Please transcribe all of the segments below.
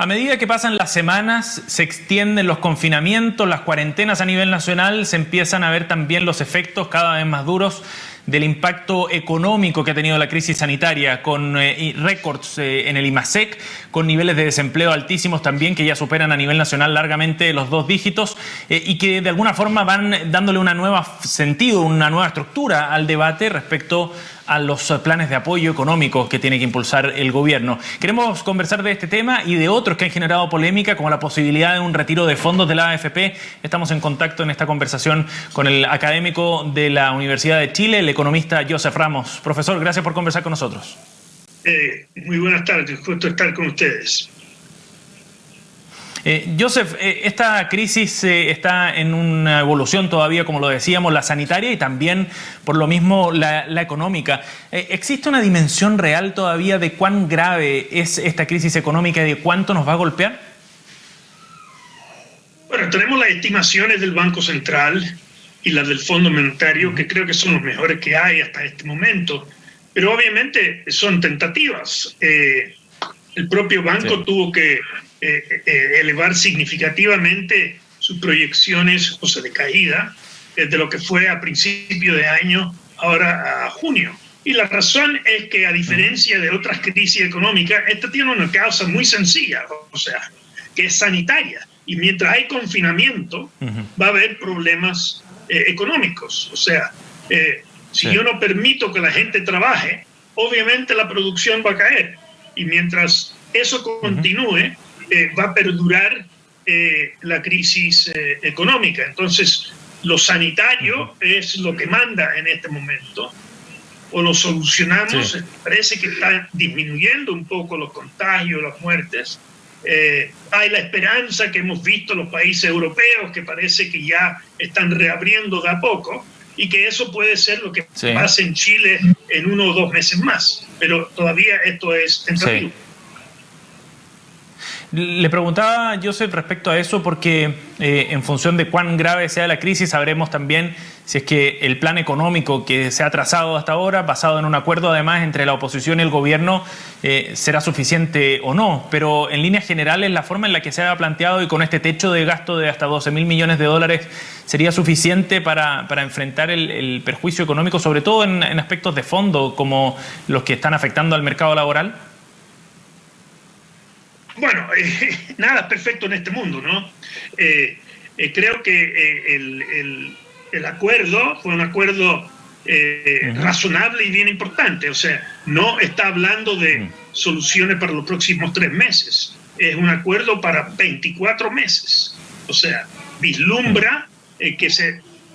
medida que pasan las semanas, se extienden los confinamientos, las cuarentenas a nivel nacional, se empiezan a ver también los efectos cada vez más duros del impacto económico que ha tenido la crisis sanitaria, con récords en el IMASEC, con niveles de desempleo altísimos también, que ya superan a nivel nacional largamente los 2 dígitos, y que de alguna forma van dándole un nuevo sentido, una nueva estructura al debate respecto a los planes de apoyo económico que tiene que impulsar el gobierno. Queremos conversar de este tema y de otros que han generado polémica, como la posibilidad de un retiro de fondos de la AFP. Estamos en contacto en esta conversación con el académico de la Universidad de Chile, el economista Joseph Ramos. Profesor, gracias por conversar con nosotros. Muy buenas tardes, gusto estar con ustedes. Joseph, esta crisis está en una evolución todavía, como lo decíamos, la sanitaria y también, por lo mismo, la económica. ¿Existe una dimensión real todavía de cuán grave es esta crisis económica y de cuánto nos va a golpear? Bueno, tenemos las estimaciones del Banco Central y las del Fondo Monetario, que creo que son los mejores que hay hasta este momento, pero obviamente son tentativas. El propio banco tuvo que elevar significativamente sus proyecciones, o sea, de caída, desde lo que fue a principio de año, ahora a junio. Y la razón es que, a diferencia de otras crisis económicas, esta tiene una causa muy sencilla, o sea, que es sanitaria. Y mientras hay confinamiento, va a haber problemas económicos. O sea, si yo no permito que la gente trabaje, obviamente la producción va a caer. Y mientras eso continúe, va a perdurar la crisis económica. Entonces, lo sanitario es lo que manda en este momento. O lo solucionamos, parece que está disminuyendo un poco los contagios, las muertes. Hay la esperanza que hemos visto en los países europeos, que parece que ya están reabriendo de a poco, y que eso puede ser lo que pase en Chile en 1 o 2 meses más. Pero todavía esto es tentativo. Le preguntaba, Joseph, respecto a eso porque en función de cuán grave sea la crisis, sabremos también si es que el plan económico que se ha trazado hasta ahora, basado en un acuerdo además entre la oposición y el gobierno, será suficiente o no. Pero en líneas generales, la forma en la que se ha planteado y con este techo de gasto de hasta 12.000 millones de dólares, ¿sería suficiente para enfrentar el perjuicio económico, sobre todo en aspectos de fondo como los que están afectando al mercado laboral? Bueno, nada es perfecto en este mundo, ¿no? Creo que el acuerdo fue un acuerdo razonable y bien importante. O sea, no está hablando de soluciones para los próximos 3 meses. Es un acuerdo para 24 meses. O sea, vislumbra que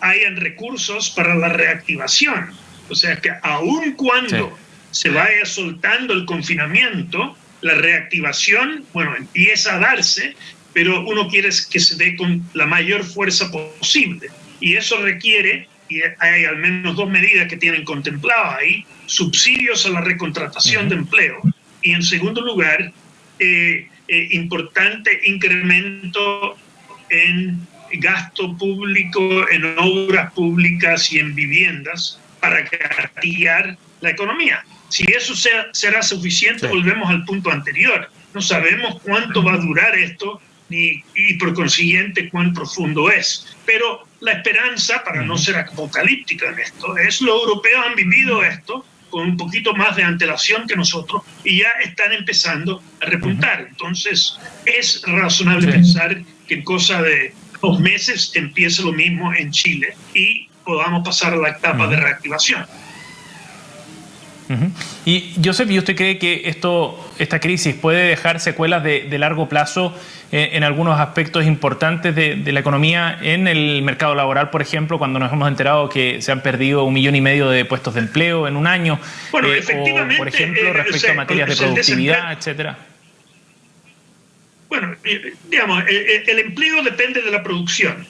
hayan recursos para la reactivación. O sea, que aun cuando se vaya soltando el confinamiento, la reactivación, bueno, empieza a darse, pero uno quiere que se dé con la mayor fuerza posible. Y eso requiere, y hay al menos 2 medidas que tienen contempladas ahí: subsidios a la recontratación de empleo, y en segundo lugar, importante incremento en gasto público, en obras públicas y en viviendas para gatillar la economía. Si eso será suficiente, volvemos al punto anterior. No sabemos cuánto va a durar esto y por consiguiente cuán profundo es. Pero la esperanza, para no ser apocalíptica en esto, es: los europeos han vivido esto con un poquito más de antelación que nosotros y ya están empezando a repuntar. Entonces, es razonable pensar que en cosa de 2 meses empiece lo mismo en Chile y podamos pasar a la etapa de reactivación. Y Joseph, ¿y usted cree que esta crisis puede dejar secuelas de largo plazo en algunos aspectos importantes de la economía, en el mercado laboral, por ejemplo, cuando nos hemos enterado que se han perdido 1,5 millones de puestos de empleo en un año? Bueno, efectivamente, o, por ejemplo, respecto a materias de productividad, etcétera. Bueno, digamos, el empleo depende de la producción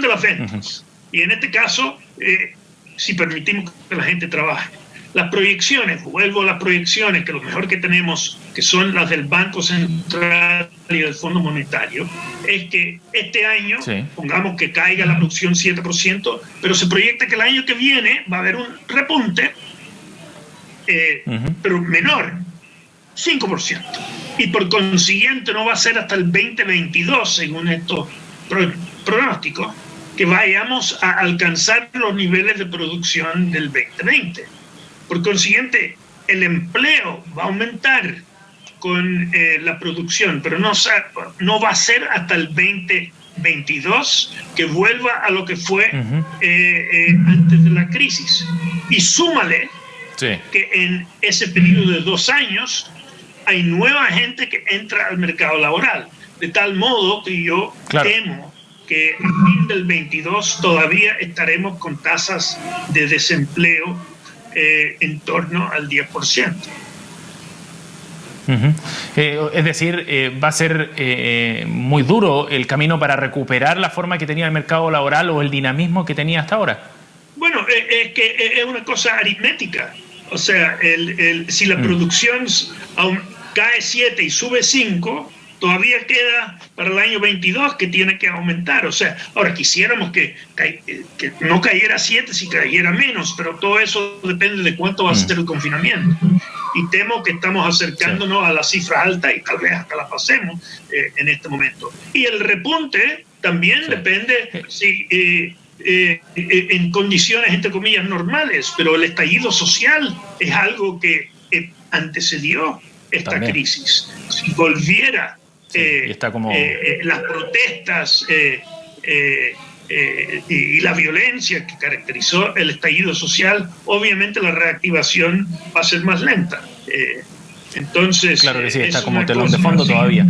de las ventas. Y en este caso, si permitimos que la gente trabaje. Las proyecciones, vuelvo a las proyecciones, que lo mejor que tenemos, que son las del Banco Central y del Fondo Monetario, es que este año, pongamos que caiga la producción 7%, pero se proyecta que el año que viene va a haber un repunte, pero menor, 5%. y por consiguiente no va a ser hasta el 2022, según estos pronósticos, que vayamos a alcanzar los niveles de producción del 2020. Por consiguiente, el empleo va a aumentar con la producción, pero no va a ser hasta el 2022 que vuelva a lo que fue antes de la crisis. Y súmale que en ese periodo de 2 años hay nueva gente que entra al mercado laboral, de tal modo que yo temo que a fin del 22 todavía estaremos con tasas de desempleo en torno al 10%. Es decir, va a ser muy duro el camino para recuperar la forma que tenía el mercado laboral o el dinamismo que tenía hasta ahora. Bueno, es que es una cosa aritmética. O sea, si la producción cae 7 y sube 5, todavía queda para el año 22 que tiene que aumentar. O sea, ahora quisiéramos que no cayera 7, si cayera menos, pero todo eso depende de cuánto va a ser el confinamiento. Y temo que estamos acercándonos a las cifras altas y tal vez hasta las pasemos en este momento. Y el repunte también depende si en condiciones, entre comillas, normales, pero el estallido social es algo que antecedió esta crisis. Si volviera las protestas y la violencia que caracterizó el estallido social, obviamente la reactivación va a ser más lenta. Entonces, claro que sí, está como telón de fondo todavía.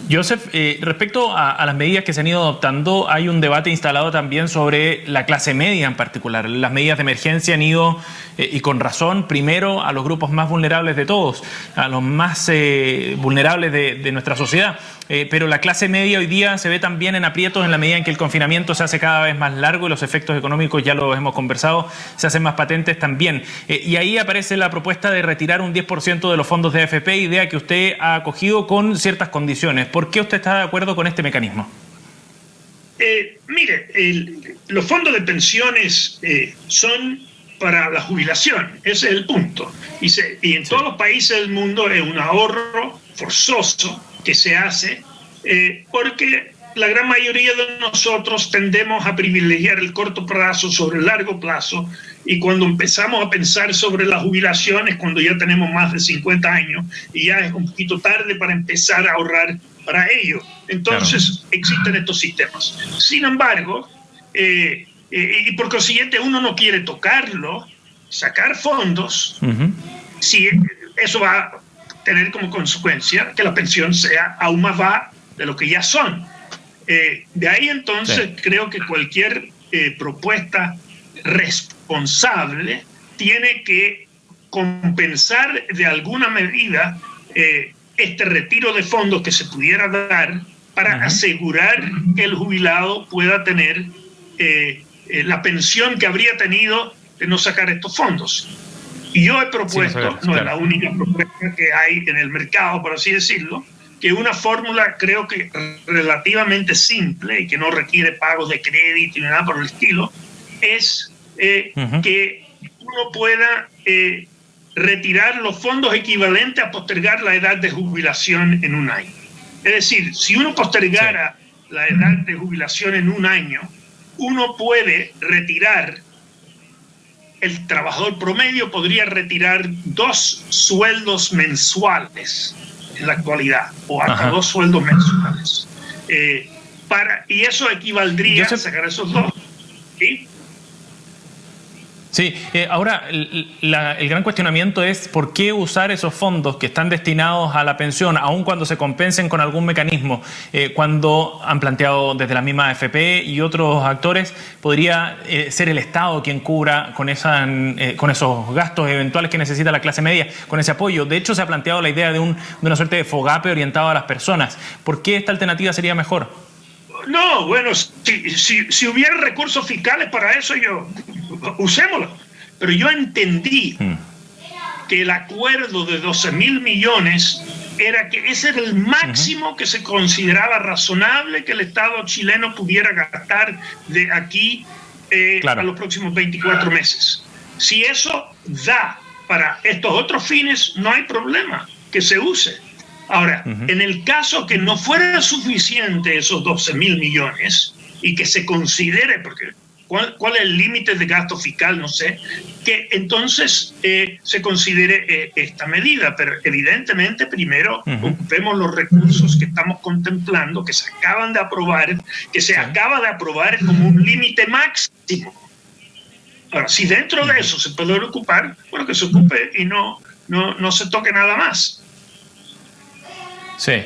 Joseph, respecto a las medidas que se han ido adoptando, hay un debate instalado también sobre la clase media en particular. Las medidas de emergencia han ido, y con razón, primero a los grupos más vulnerables de todos, a los más vulnerables de nuestra sociedad. Pero la clase media hoy día se ve también en aprietos en la medida en que el confinamiento se hace cada vez más largo y los efectos económicos, ya lo hemos conversado, se hacen más patentes también. Y ahí aparece la propuesta de retirar un 10% de los fondos de AFP, idea que usted ha acogido con ciertas condiciones. ¿Por qué usted está de acuerdo con este mecanismo? Mire, los fondos de pensiones son para la jubilación, ese es el punto. Y en todos los países del mundo es un ahorro forzoso que se hace porque la gran mayoría de nosotros tendemos a privilegiar el corto plazo sobre el largo plazo, y cuando empezamos a pensar sobre las jubilaciones, cuando ya tenemos más de 50 años y ya es un poquito tarde para empezar a ahorrar para ello. Entonces existen estos sistemas. Sin embargo, y por consiguiente uno no quiere tocarlo, sacar fondos, si eso va a tener como consecuencia que la pensión sea aún más baja de lo que ya son. De ahí entonces creo que cualquier propuesta responsable tiene que compensar de alguna medida este retiro de fondos que se pudiera dar para asegurar que el jubilado pueda tener la pensión que habría tenido de no sacar estos fondos. Y yo he propuesto, no es la única propuesta que hay en el mercado, por así decirlo, que una fórmula creo que relativamente simple y que no requiere pagos de crédito ni nada por el estilo, es que uno pueda retirar los fondos equivalentes a postergar la edad de jubilación en un año. Es decir, si uno postergara la edad de jubilación en un año, uno puede retirar, el trabajador promedio podría retirar 2 sueldos mensuales en la actualidad, o hasta 2 sueldos mensuales. Y eso equivaldría a sacar esos 2. ¿Sí? Sí, ahora el gran cuestionamiento es por qué usar esos fondos que están destinados a la pensión, aun cuando se compensen con algún mecanismo, cuando han planteado desde la misma AFP y otros actores, podría ser el Estado quien cubra con esos gastos eventuales que necesita la clase media, con ese apoyo. De hecho, se ha planteado la idea de una suerte de FOGAPE orientado a las personas. ¿Por qué esta alternativa sería mejor? No, bueno, si hubiera recursos fiscales para eso, usémoslo. Pero yo entendí que el acuerdo de 12.000 millones era que ese era el máximo que se consideraba razonable que el Estado chileno pudiera gastar de aquí a los próximos 24 meses. Si eso da para estos otros fines, no hay problema que se use. Ahora, en el caso que no fuera suficiente esos 12.000 millones y que se considere, porque ¿cuál es el límite de gasto fiscal? No sé, que entonces se considere esta medida, pero evidentemente primero ocupemos los recursos que estamos contemplando, que se acaban de aprobar, que se acaba de aprobar como un límite máximo. Ahora, si dentro de eso se puede ocupar, bueno, que se ocupe y no se toque nada más. Sí.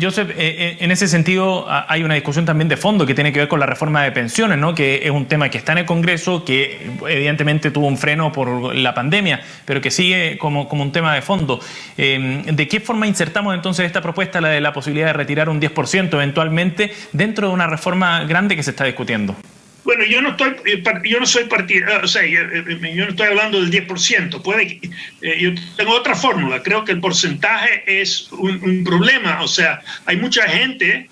Joseph, en ese sentido hay una discusión también de fondo que tiene que ver con la reforma de pensiones, ¿no? Que es un tema que está en el Congreso, que evidentemente tuvo un freno por la pandemia, pero que sigue como un tema de fondo. ¿De qué forma insertamos entonces esta propuesta, la de la posibilidad de retirar un 10% eventualmente dentro de una reforma grande que se está discutiendo? Bueno, yo no soy partidario, o sea, yo no estoy hablando del 10%. Yo tengo otra fórmula. Creo que el porcentaje es un problema. O sea, hay mucha gente,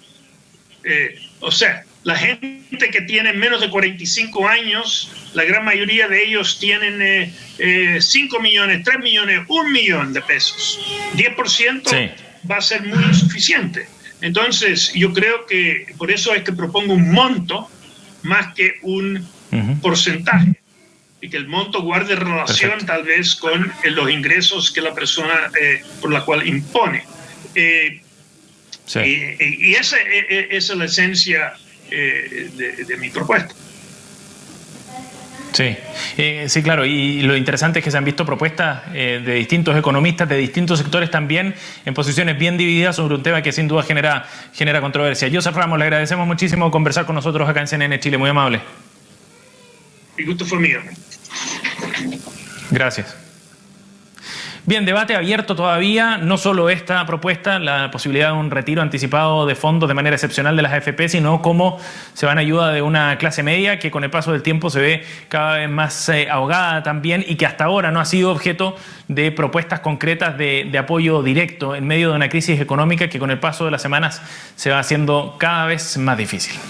la gente que tiene menos de 45 años, la gran mayoría de ellos tienen 5 millones, 3 millones, 1 millón de pesos. 10% va a ser muy insuficiente. Entonces, yo creo que por eso es que propongo un monto más que un porcentaje, y que el monto guarde relación tal vez con los ingresos que la persona por la cual impone. Y esa es la esencia de mi propuesta. Sí, sí, claro, y lo interesante es que se han visto propuestas de distintos economistas, de distintos sectores también, en posiciones bien divididas sobre un tema que sin duda genera controversia. Joseph Ramos, le agradecemos muchísimo conversar con nosotros acá en CNN Chile, muy amable. El gusto fue mío. Gracias. Bien, debate abierto todavía, no solo esta propuesta, la posibilidad de un retiro anticipado de fondos de manera excepcional de las AFP, sino cómo se van a ayuda de una clase media que con el paso del tiempo se ve cada vez más ahogada también y que hasta ahora no ha sido objeto de propuestas concretas de apoyo directo en medio de una crisis económica que con el paso de las semanas se va haciendo cada vez más difícil.